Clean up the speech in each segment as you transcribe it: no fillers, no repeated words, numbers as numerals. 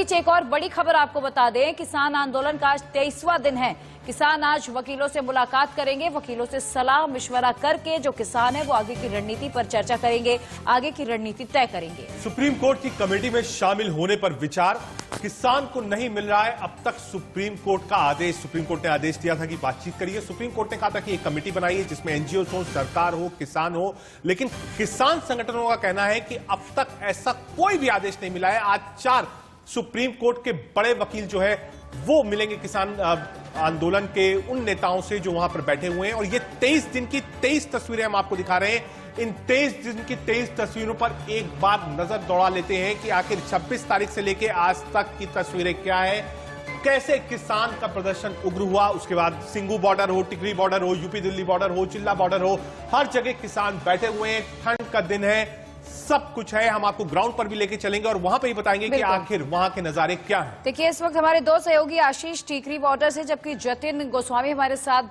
बीच एक और बड़ी खबर आपको बता दें, किसान आंदोलन का आज 23वां दिन है। किसान आज वकीलों से मुलाकात करेंगे, वकीलों से सलाह मशवरा करके जो किसान है वो आगे की रणनीति पर चर्चा करेंगे, आगे की रणनीति तय करेंगे। सुप्रीम कोर्ट की कमेटी में शामिल होने पर विचार, किसान को नहीं मिल रहा है अब तक सुप्रीम कोर्ट का आदेश। सुप्रीम कोर्ट ने आदेश दिया था कि बातचीत करिए। सुप्रीम कोर्ट ने कहा था कि एक कमेटी बनाइए जिसमें एनजीओ हो, सरकार हो, किसान हो, लेकिन किसान संगठनों का कहना है कि अब तक ऐसा कोई भी आदेश नहीं मिला है। आज 4 सुप्रीम कोर्ट के बड़े वकील जो है वो मिलेंगे किसान आंदोलन के उन नेताओं से जो वहां पर बैठे हुए हैं, और ये 23 दिन की 23 तस्वीरें हम आपको दिखा रहे हैं। इन 23 दिन की 23 तस्वीरों पर एक बार नजर दौड़ा लेते हैं कि आखिर 26 तारीख से लेकर आज तक की तस्वीरें क्या है, कैसे किसान का प्रदर्शन उग्र हुआ। उसके बाद सिंगू बॉर्डर हो, टिकरी बॉर्डर हो, यूपी दिल्ली बॉर्डर हो, चिल्ला बॉर्डर हो, हर जगह किसान बैठे हुए हैं। ठंड का दिन है, सब कुछ है। हम आपको ग्राउंड पर भी लेके चलेंगे और वहां पे ही बताएंगे कि आखिर वहां के नजारे क्या हैं। देखिए, इस वक्त हमारे 2 सहयोगी आशीष टीकरी बॉर्डर से, जबकि जतिन गोस्वामी हमारे साथ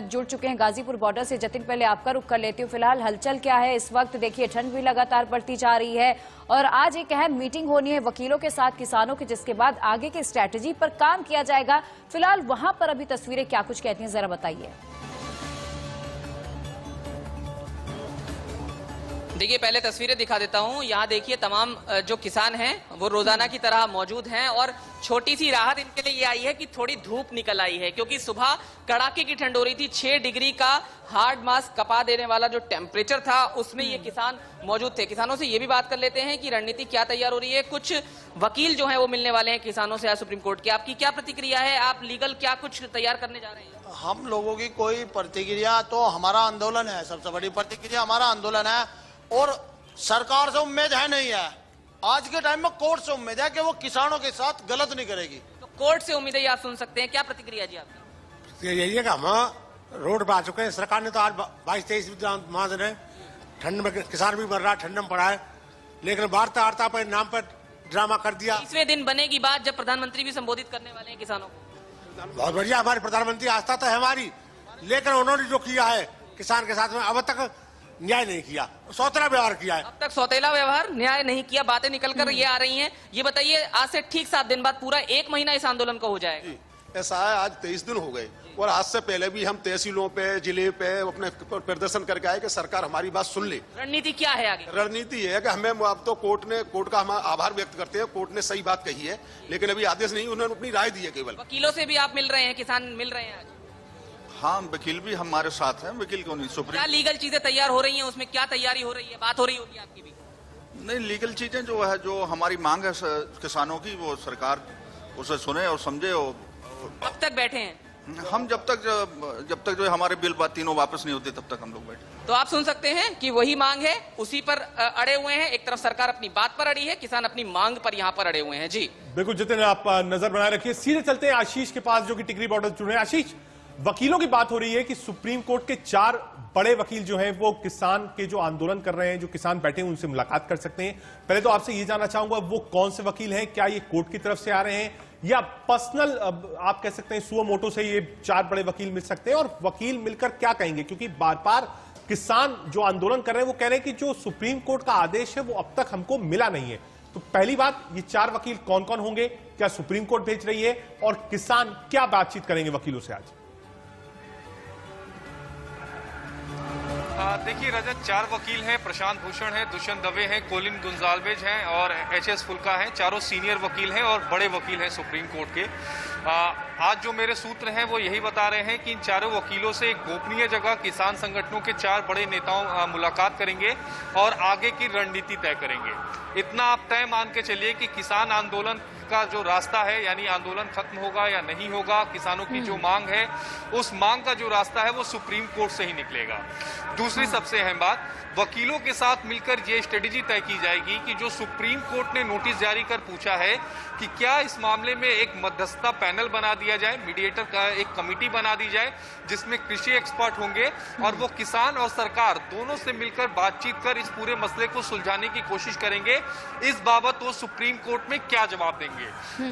जुड़ चुके हैं गाजीपुर बॉर्डर से। जतिन, पहले आपका रुख कर लेती हूँ, फिलहाल हलचल क्या है इस वक्त? देखिए, ठंड भी लगातार बढ़ती जा रही है और आज एक अहम मीटिंग होनी है वकीलों के साथ, किसानों के, जिसके बाद आगे की स्ट्रैटेजी पर काम किया जाएगा। फिलहाल वहां पर अभी तस्वीरें क्या कुछ कहती हैं, जरा बताइए। देखिए, पहले तस्वीरें दिखा देता हूं। यहाँ देखिए, तमाम जो किसान हैं वो रोजाना की तरह मौजूद हैं और छोटी सी राहत इनके लिए ये आई है कि थोड़ी धूप निकल आई है, क्योंकि सुबह कड़ाके की ठंड हो रही थी। 6 डिग्री का हार्ड मास कपा देने वाला जो टेम्परेचर था उसमें ये किसान मौजूद थे। किसानों से ये भी बात कर लेते हैं कि रणनीति क्या तैयार हो रही है। कुछ वकील जो है वो मिलने वाले हैं किसानों से आज सुप्रीम कोर्ट के। आपकी क्या प्रतिक्रिया है? आप लीगल क्या कुछ तैयार करने जा रहे हैं? हम लोगों की कोई प्रतिक्रिया, तो हमारा आंदोलन है, सबसे बड़ी प्रतिक्रिया हमारा आंदोलन है। और सरकार से उम्मीद है नहीं है, आज के टाइम में कोर्ट से उम्मीद है कि वो किसानों के साथ गलत नहीं करेगी। तो कोर्ट से उम्मीद है, आप सुन सकते हैं। क्या प्रतिक्रिया जी आपकी? यही है कि हम रोड पर आ चुके हैं। सरकार ने तो आज 22-23 माह दिन है, ठंड में किसान भी मर रहा है, ठंड में पड़ा है, लेकिन वार्ता वार्ता पर नाम पर ड्रामा कर दिया। 20वें दिन बनेगी बात जब प्रधानमंत्री भी संबोधित करने वाले हैं किसानों को। बहुत बढ़िया, हमारे प्रधानमंत्री आस्था तो है हमारी, लेकिन उन्होंने जो किया है किसान के साथ में अब तक न्याय नहीं किया, सौतेला व्यवहार किया है। अब तक सौतेला व्यवहार, न्याय नहीं किया, बातें निकलकर ये आ रही हैं। ये बताइए, आज से ठीक 7 दिन बाद पूरा 1 महीना इस आंदोलन को हो जाएगा। ऐसा है, आज 23 दिन हो गए और आज से पहले भी हम तहसीलों पे, जिले पे अपने प्रदर्शन करके आए कि सरकार हमारी बात सुन ले। रणनीति क्या है आगे? रणनीति है कि हमें अब तो कोर्ट का हम आभार व्यक्त करते हैं, कोर्ट ने सही बात कही है, लेकिन अभी आदेश नहीं, उन्होंने अपनी राय दी है केवल। वकीलों से भी आप मिल रहे हैं, किसान मिल रहे हैं आज? हाँ, वकील भी हमारे साथ हैं। वकील को नहीं, सुप्रीम क्या लीगल चीजें तैयार हो रही हैं? उसमें क्या तैयारी हो रही है? बात हो रही होगी आपकी भी? नहीं, लीगल चीजें जो है, जो हमारी मांग है किसानों की, वो सरकार उसे सुने और समझे। कब तक बैठे हैं? हम जब तक जो हमारे बिल तीनों वापस नहीं होते तब तक हम लोग बैठे। तो आप सुन सकते हैं कि वही मांग है, उसी पर अड़े हुए हैं। एक तरफ सरकार अपनी बात पर अड़ी है, किसान अपनी मांग पर यहाँ पर अड़े हुए हैं। जी बिल्कुल जितने आप नजर बनाए रखिए। सीधे चलते हैं आशीष के पास जो कि टिकरी बॉर्डर जुड़े हैं। आशीष, वकीलों की बात हो रही है कि सुप्रीम कोर्ट के 4 बड़े वकील जो हैं वो किसान के जो आंदोलन कर रहे हैं, जो किसान बैठे हैं, उनसे मुलाकात कर सकते हैं। पहले तो आपसे ये जानना चाहूंगा, वो कौन से वकील हैं? क्या ये कोर्ट की तरफ से आ रहे हैं या पर्सनल आप कह सकते हैं सुओ मोटो से ये 4 बड़े वकील मिल सकते हैं? और वकील मिलकर क्या कहेंगे? क्योंकि बार बार किसान जो आंदोलन कर रहे हैं वो कह रहे हैं कि जो सुप्रीम कोर्ट का आदेश है वो अब तक हमको मिला नहीं है। तो पहली बात, ये 4 वकील कौन कौन होंगे? क्या सुप्रीम कोर्ट भेज रही है? और किसान क्या बातचीत करेंगे वकीलों से आज? देखिए रजत, 4 वकील हैं। प्रशांत भूषण है, दुष्यंत दवे हैं, कोलिन गुंजाल्वेज हैं और HS फुल्का हैं। चारों सीनियर वकील हैं और बड़े वकील हैं सुप्रीम कोर्ट के। आज जो मेरे सूत्र हैं वो यही बता रहे हैं कि इन चारों वकीलों से एक गोपनीय जगह किसान संगठनों के 4 बड़े नेताओं मुलाकात करेंगे और आगे की रणनीति तय करेंगे। इतना आप तय मान के चलिए कि किसान आंदोलन का जो रास्ता है, यानी आंदोलन खत्म होगा या नहीं होगा, किसानों की जो मांग है, उस मांग का जो रास्ता है वो सुप्रीम कोर्ट से ही निकलेगा। दूसरी सबसे अहम बात, वकीलों के साथ मिलकर ये स्ट्रेटेजी तय की जाएगी कि जो सुप्रीम कोर्ट ने नोटिस जारी कर पूछा है कि क्या इस मामले में एक मध्यस्थता पैनल बना दिया जाए, मीडिएटर का एक कमिटी बना दी जाए जिसमें कृषि एक्सपर्ट होंगे और वो किसान और सरकार दोनों से मिलकर बातचीत कर इस पूरे मसले को सुलझाने की कोशिश करेंगे। इस बाबत वो सुप्रीम कोर्ट में क्या जवाब देंगे,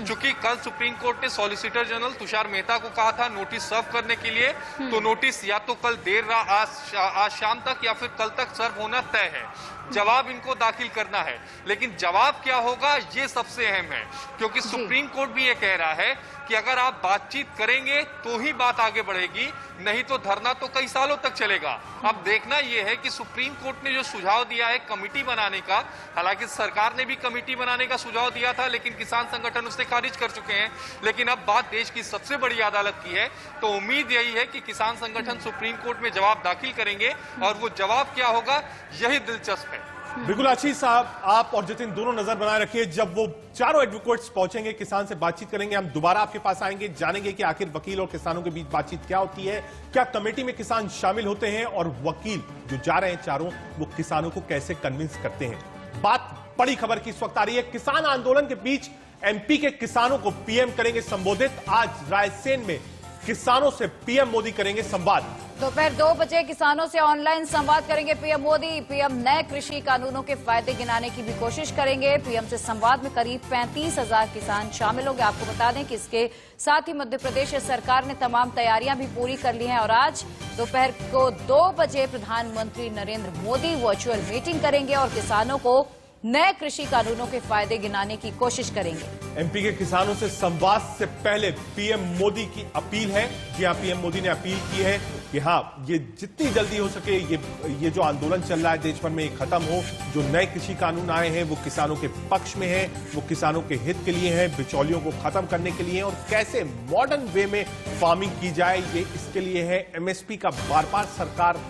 क्योंकि कल सुप्रीम कोर्ट ने सॉलिसिटर जनरल तुषार मेहता को कहा था नोटिस सर्व करने के लिए, तो नोटिस या तो कल आज शाम तक या फिर कल तक सर्व होना तय है। जवाब इनको दाखिल करना है, लेकिन जवाब क्या होगा ये सबसे अहम है, क्योंकि सुप्रीम कोर्ट भी ये कह रहा है कि अगर आप बातचीत करेंगे तो ही बात आगे बढ़ेगी, नहीं तो धरना तो कई सालों तक चलेगा। अब देखना यह है कि सुप्रीम कोर्ट ने जो सुझाव दिया है कमिटी बनाने का, हालांकि सरकार ने भी कमिटी बनाने का सुझाव दिया था लेकिन किसान संगठन उसे खारिज कर चुके हैं, लेकिन अब बात देश की सबसे बड़ी अदालत की है, तो उम्मीद यही है कि किसान संगठन सुप्रीम कोर्ट में जवाब दाखिल करेंगे और वो जवाब क्या होगा यही दिलचस्प है। बिल्कुल आशीष साहब, आप और जतिन दोनों नजर बनाए रखिए। जब वो चारों एडवोकेट्स पहुंचेंगे, किसान से बातचीत करेंगे, हम दोबारा आपके पास आएंगे, जानेंगे कि आखिर वकील और किसानों के बीच बातचीत क्या होती है, क्या कमेटी में किसान शामिल होते हैं और वकील जो जा रहे हैं चारों, वो किसानों को कैसे कन्विंस करते हैं। बात बड़ी खबर की इस वक्त आ रही है, किसान आंदोलन के बीच एमपी के किसानों को पीएम करेंगे संबोधित। आज रायसेन में किसानों से पीएम मोदी करेंगे संवाद। दोपहर 2 बजे किसानों से ऑनलाइन संवाद करेंगे पीएम मोदी। पीएम नए कृषि कानूनों के फायदे गिनाने की भी कोशिश करेंगे। पीएम से संवाद में करीब 35,000 किसान शामिल होंगे। आपको बता दें कि इसके साथ ही मध्य प्रदेश सरकार ने तमाम तैयारियां भी पूरी कर ली हैं और आज दोपहर को 2 बजे प्रधानमंत्री नरेंद्र मोदी वर्चुअल मीटिंग करेंगे और किसानों को नए कृषि कानूनों के फायदे गिनाने की कोशिश करेंगे। एमपी के किसानों से संवाद से पहले पीएम मोदी की अपील है। जी हां, पीएम मोदी ने अपील की है कि हां, ये जितनी जल्दी हो सके ये जो आंदोलन चल रहा है देश भर में ये खत्म हो। जो नए कृषि कानून आए हैं वो किसानों के पक्ष में है, वो किसानों के हित के लिए है, बिचौलियों को खत्म करने के लिए और कैसे मॉडर्न वे में फार्मिंग की जाए ये इसके लिए है। एमएसपी का बार बार सरकार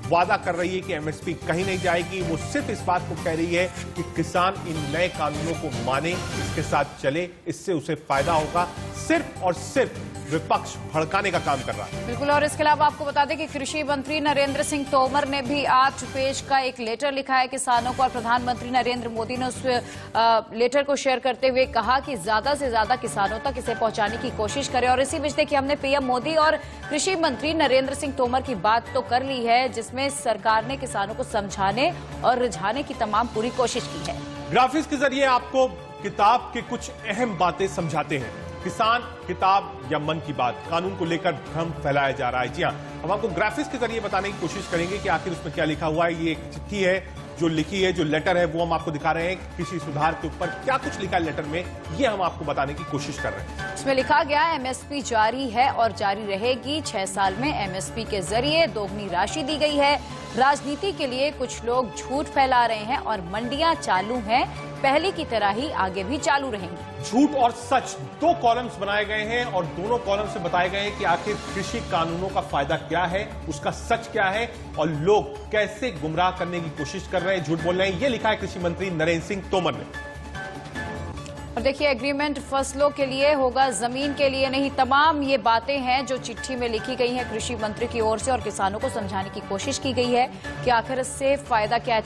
वादा कर रही है कि एमएसपी कहीं नहीं जाएगी। वो सिर्फ इस बात को कह रही है कि किसान इन नए कानूनों को माने, इसके साथ चले, इससे उसे फायदा होगा। सिर्फ और सिर्फ विपक्ष भड़काने का काम कर रहा है। बिल्कुल, और इसके अलावा आपको बता दें कि कृषि मंत्री नरेंद्र सिंह तोमर ने भी 8 पेज का एक लेटर लिखा है किसानों को और प्रधानमंत्री नरेंद्र मोदी ने उस लेटर को शेयर करते हुए कहा कि ज्यादा से ज्यादा किसानों तक इसे पहुंचाने की कोशिश करें। और इसी बीच देखिए, हमने पीएम मोदी और कृषि मंत्री नरेंद्र सिंह तोमर की बात तो कर ली है, जिसमें सरकार ने किसानों को समझाने और रिझाने की तमाम पूरी कोशिश की है। ग्राफिक्स के जरिए आपको किताब के कुछ अहम बातें समझाते हैं। किसान, किताब या मन की बात, कानून को लेकर भ्रम फैलाया जा रहा है। जी हां, हम आपको ग्राफिक्स के जरिए बताने की कोशिश करेंगे कि आखिर उसमें क्या लिखा हुआ है। ये एक चिट्ठी है जो लिखी है, जो लेटर है वो हम आपको दिखा रहे हैं। कृषि सुधार के ऊपर क्या कुछ लिखा है लेटर में, ये हम आपको बताने की कोशिश कर रहे हैं। इसमें लिखा गया है एमएसपी जारी है और जारी रहेगी। 6 साल में एमएसपी के जरिए दोगुनी राशि दी गई है। राजनीति के लिए कुछ लोग झूठ फैला रहे हैं और मंडियां चालू हैं, पहले की तरह ही आगे भी चालू रहेंगी। झूठ और सच 2 कॉलम्स बनाए गए हैं और दोनों कॉलम से बताए गए हैं कि आखिर कृषि कानूनों का फायदा क्या है, उसका सच क्या है और लोग कैसे गुमराह करने की कोशिश कर रहे हैं, झूठ बोल रहे हैं। ये लिखा है कृषि मंत्री नरेंद्र सिंह तोमर ने। और देखिए, एग्रीमेंट फसलों के लिए होगा, जमीन के लिए नहीं। तमाम ये बातें हैं जो चिट्ठी में लिखी गई हैं कृषि मंत्री की ओर से और किसानों को समझाने की कोशिश की गई है कि आखिर इससे फायदा क्या है।